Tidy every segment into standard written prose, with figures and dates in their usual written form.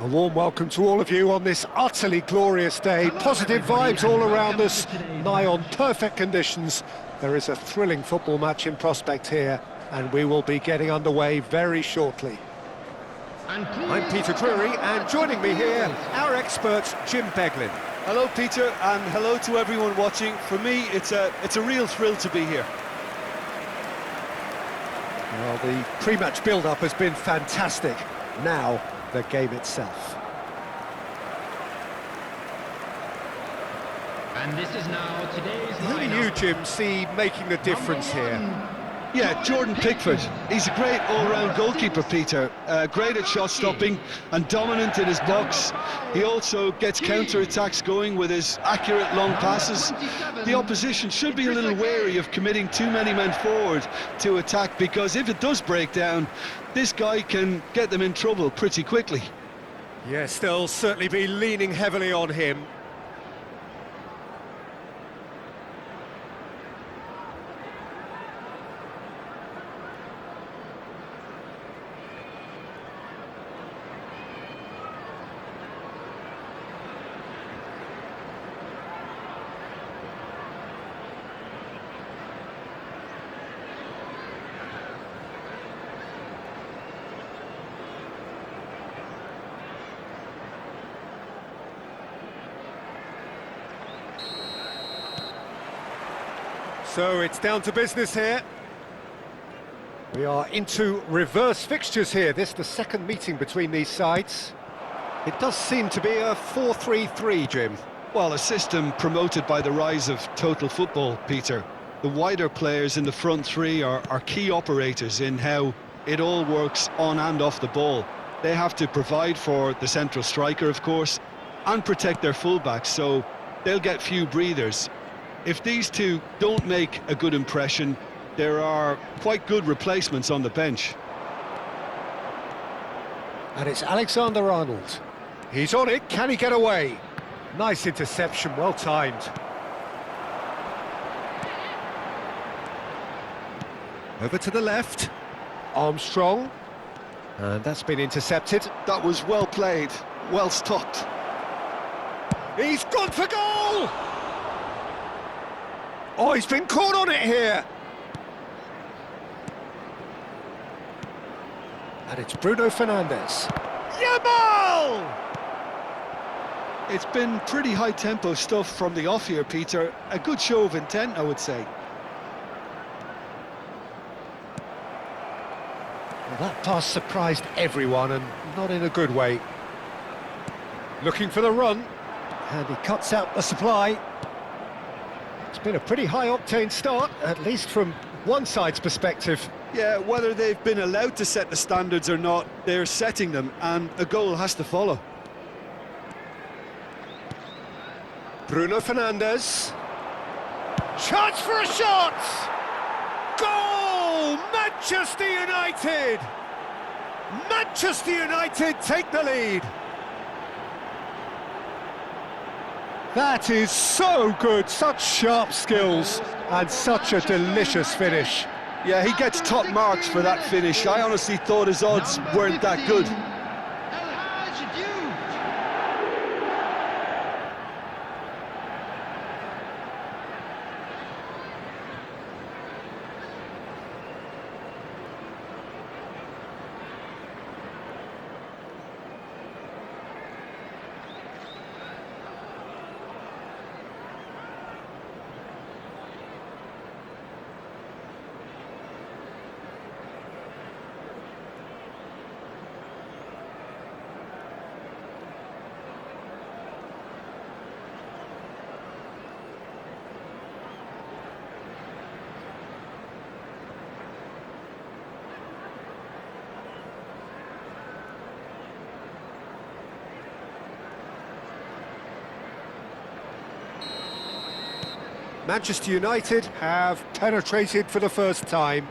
A warm welcome to all of you on this utterly glorious day. Positive vibes all around us, nigh on perfect conditions. There is a thrilling football match in prospect here, and we will be getting underway very shortly. I'm Peter Drury, and joining me here, our expert, Jim Beglin. Hello, Peter, and hello to everyone watching. For me, it's a real thrill to be here. Well, the pre-match build-up has been fantastic. Now, the game itself. And this is now today's Who do you, Jim, see making the difference here? Yeah, Jordan Pickford. He's a great all-round goalkeeper, Peter. Great at shot stopping and dominant in his box. He also gets counter-attacks going with his accurate long passes. The opposition should be a little wary of committing too many men forward to attack, because if it does break down, this guy can get them in trouble pretty quickly. Yes, they'll certainly be leaning heavily on him. So it's down to business here. We are into reverse fixtures here. This is the second meeting between these sides. It does seem to be a 4-3-3, Jim. Well, a system promoted by the rise of total football, Peter. The wider players in the front three are key operators in how it all works on and off the ball. They have to provide for the central striker, of course, and protect their fullbacks, so they'll get few breathers. If these two don't make a good impression, there are quite good replacements on the bench. And it's Alexander-Arnold. He's on it, can he get away? Nice interception, well timed. Over to the left, Armstrong. And that's been intercepted. That was well played, well stopped. He's gone for goal! Oh, he's been caught on it here. And it's Bruno Fernandes. Yamal! It's been pretty high-tempo stuff from the off here, Peter. A good show of intent, I would say. Well, that pass surprised everyone, and not in a good way. Looking for the run, and he cuts out the supply. It's been a pretty high-octane start, at least from one side's perspective. Yeah, whether they've been allowed to set the standards or not, they're setting them, and a goal has to follow. Bruno Fernandes. Chance for a shot! Goal! Manchester United! Manchester United take the lead. That is so good, such sharp skills, and such a delicious finish. Yeah, he gets top marks for that finish. I honestly thought his odds weren't that good. Manchester United have penetrated for the first time.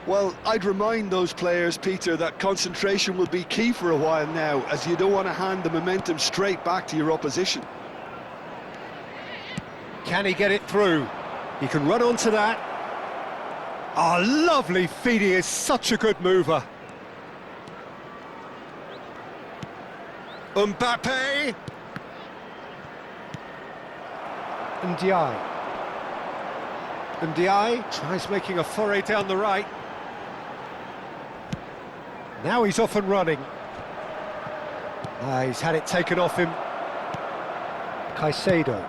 Well, I'd remind those players, Peter, that concentration will be key for a while now, as you don't want to hand the momentum straight back to your opposition. Can he get it through? He can run onto that. Oh, lovely feed, he is such a good mover. Mbappe. Ndiaye tries making a foray down the right. Now he's off and running. He's had it taken off him. Caicedo.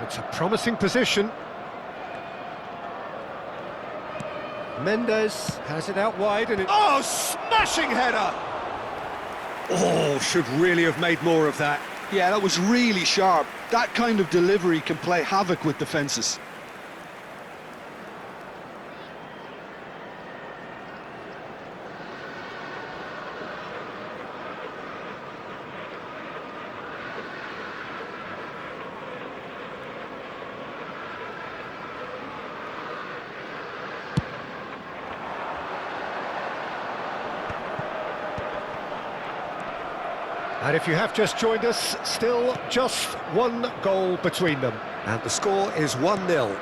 It's a promising position. Mendes has it out wide and oh, smashing header! Oh, should really have made more of that. Yeah, that was really sharp. That kind of delivery can play havoc with defences. And if you have just joined us, still just one goal between them. And the score is 1-0.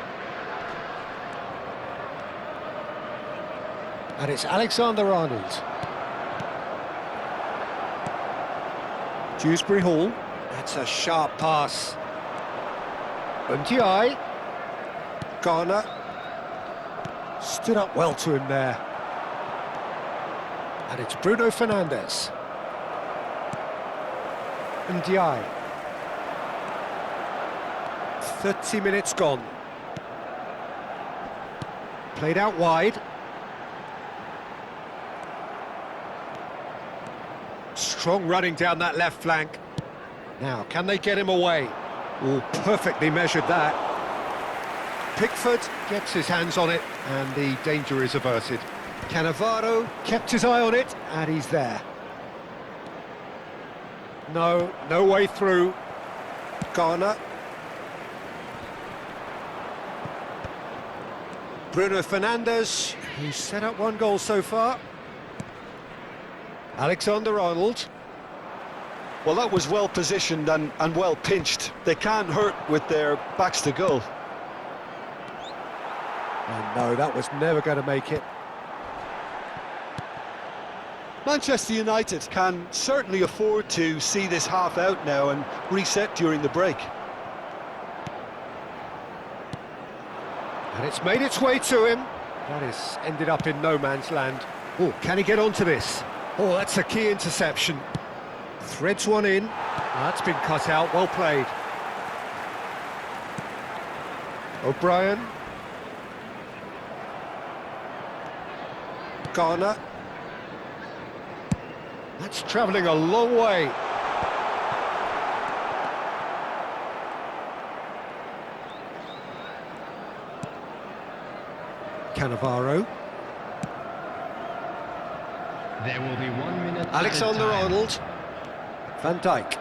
And it's Alexander-Arnold. Dewsbury Hall. That's a sharp pass. Ndiaye. Garner. Stood up well to him there. And it's Bruno Fernandes. Ndiaye. 30 minutes gone. Played out wide. Strong running down that left flank. Now, can they get him away? Oh, perfectly measured that. Pickford gets his hands on it, and the danger is averted. Cannavaro kept his eye on it, and he's there. No way through. Garner. Bruno Fernandes, who's set up one goal so far. Alexander-Arnold. Well, that was well positioned and well pinched. They can't hurt with their backs to goal. Oh no, that was never going to make it. Manchester United can certainly afford to see this half out now and reset during the break. And it's made its way to him. That has ended up in no man's land. Oh, can he get onto this? Oh, that's a key interception. Threads one in. That's been cut out, well played. O'Brien. Garner. That's travelling a long way. Cannavaro. There will be 1 minute. Alexander-Arnold. Van Dijk.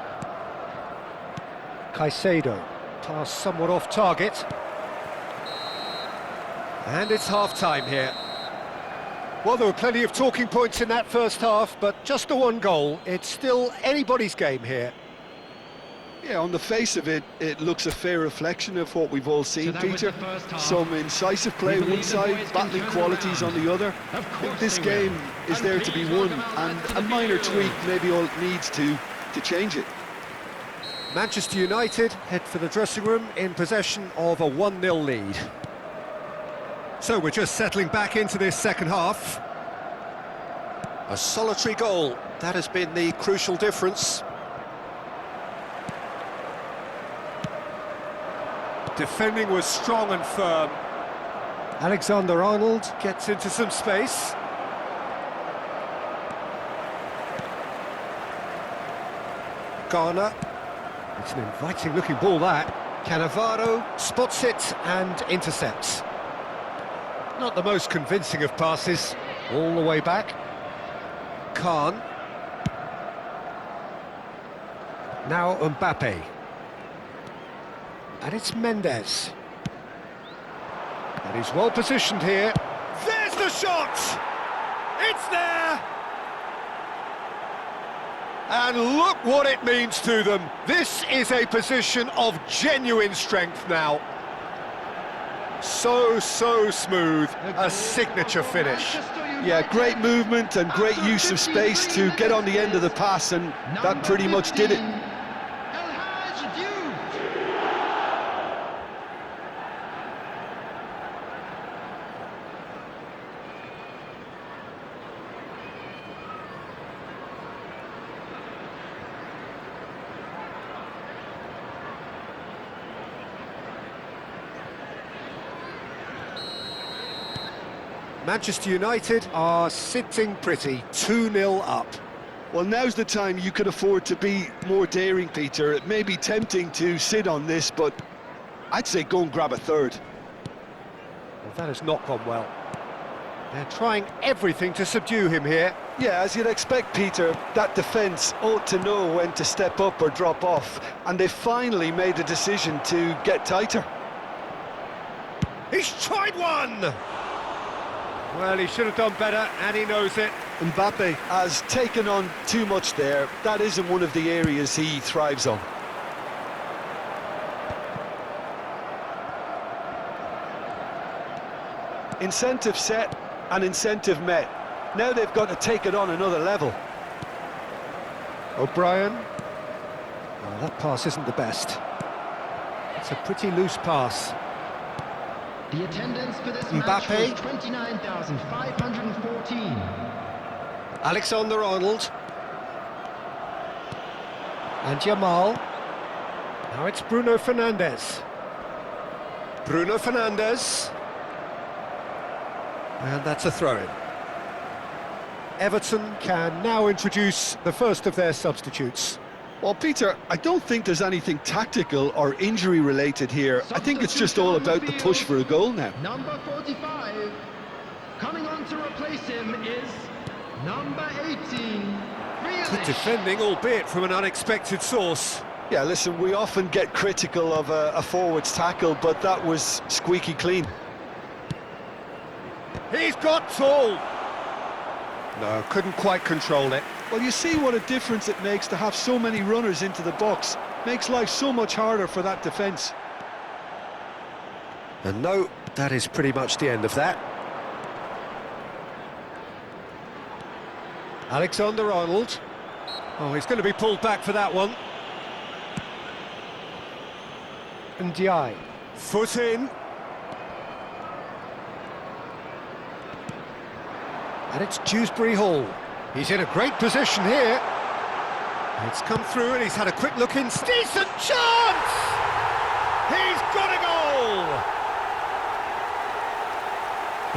Caicedo. Pass somewhat off target. And it's half-time here. Well, there were plenty of talking points in that first half, but just the one goal. It's still anybody's game here. Yeah, on the face of it, it looks a fair reflection of what we've all seen, Peter. Some incisive play one side, battling qualities on the other. I think this game is there to be won, and a minor tweak maybe all it needs to change it. Manchester United head for the dressing room in possession of a 1-0 lead. So we're just settling back into this second half. A solitary goal, that has been the crucial difference. Defending was strong and firm. Alexander-Arnold gets into some space. Garner. It's an inviting looking ball, that. Cannavaro spots it and intercepts. Not the most convincing of passes, all the way back. Khan. Now Mbappe. And it's Mendes. And he's well positioned here. There's the shot! It's there! And look what it means to them. This is a position of genuine strength now. So smooth, a signature finish. Yeah, great movement and great use of space to get on the end of the pass, and that pretty much did it. Manchester United are sitting pretty, 2-0 up. Well, now's the time you can afford to be more daring, Peter. It may be tempting to sit on this, but I'd say go and grab a third. Well, that has not gone well. They're trying everything to subdue him here. Yeah, as you'd expect, Peter, that defence ought to know when to step up or drop off, and they finally made a decision to get tighter. He's tried one! Well, he should have done better, and he knows it. Mbappe has taken on too much there. That isn't one of the areas he thrives on. Incentive set and incentive met. Now they've got to take it on another level. O'Brien. Oh, that pass isn't the best. It's a pretty loose pass. The attendance for this match Mbappe. was 29,514. Alexander-Arnold. And Jamal. Now it's Bruno Fernandes. Bruno Fernandes. And that's a throw-in. Everton can now introduce the first of their substitutes. Well, Peter, I don't think there's anything tactical or injury-related here. I think it's just all about the push for a goal now. Number 45. Coming on to replace him is number 18. Good defending, albeit from an unexpected source. Yeah, listen, we often get critical of a forward's tackle, but that was squeaky clean. He's got tall. No, couldn't quite control it. Well, you see what a difference it makes to have so many runners into the box. Makes life so much harder for that defence. And no, that is pretty much the end of that. Alexander-Arnold. Oh, he's going to be pulled back for that one. Ndiaye. Foot in. And it's Dewsbury Hall. He's in a great position here. It's come through and he's had a quick look in. Decent chance! He's got a goal!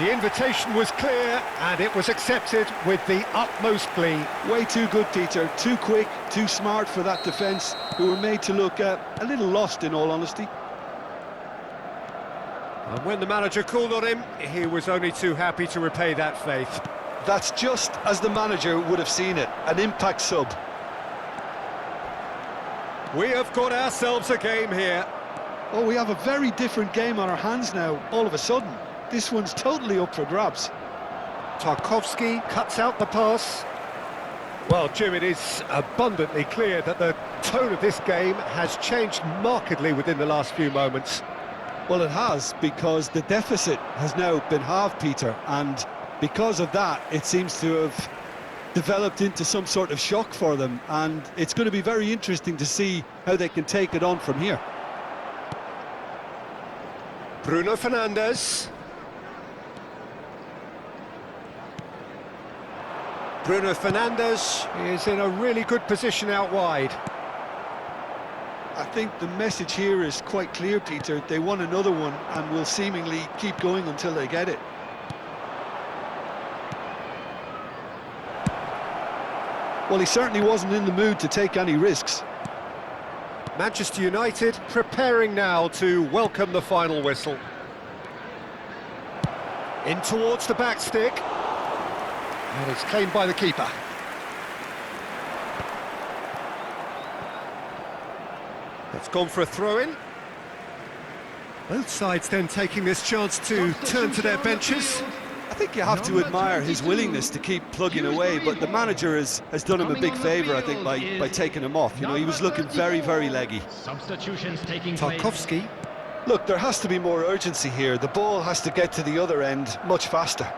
The invitation was clear and it was accepted with the utmost glee. Way too good, Peter. Too quick, too smart for that defence, who were made to look a little lost, in all honesty. And when the manager called on him, he was only too happy to repay that faith. That's just as the manager would have seen it, an impact sub. We have got ourselves a game here. Oh, we have a very different game on our hands now, all of a sudden. This one's totally up for grabs. Tarkowski cuts out the pass. Well, Jim, it is abundantly clear that the tone of this game has changed markedly within the last few moments. Well, it has, because the deficit has now been halved, Peter, and because of that, it seems to have developed into some sort of shock for them, and it's going to be very interesting to see how they can take it on from here. Bruno Fernandes. Bruno Fernandes is in a really good position out wide. I think the message here is quite clear, Peter. They want another one and will seemingly keep going until they get it. Well, he certainly wasn't in the mood to take any risks. Manchester United preparing now to welcome the final whistle. In towards the back stick. And it's claimed by the keeper. That's gone for a throw-in. Both sides then taking this chance to turn to their benches. I think you have to admire his willingness to keep plugging away, but the manager has done him a big favour, I think, by taking him off. You know, he was looking very, very leggy. Substitutions taking place. Tarkowski. Look, there has to be more urgency here. The ball has to get to the other end much faster.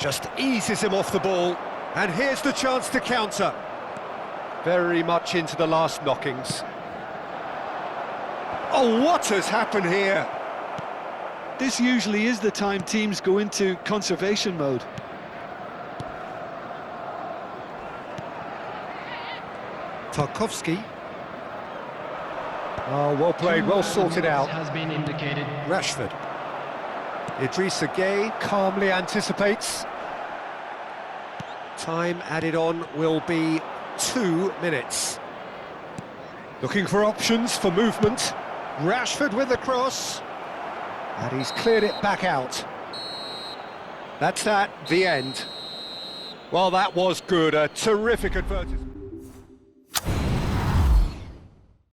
Just eases him off the ball. And here's the chance to counter. Very much into the last knockings. Oh, what has happened here? This usually is the time teams go into conservation mode. Tarkowski. Oh, well played, well sorted out. Has been indicated. Rashford. Idrissa Gueye calmly anticipates. Time added on will be 2 minutes. Looking for options for movement. Rashford with the cross. And he's cleared it back out. That's the end. Well, that was good. A terrific advertisement.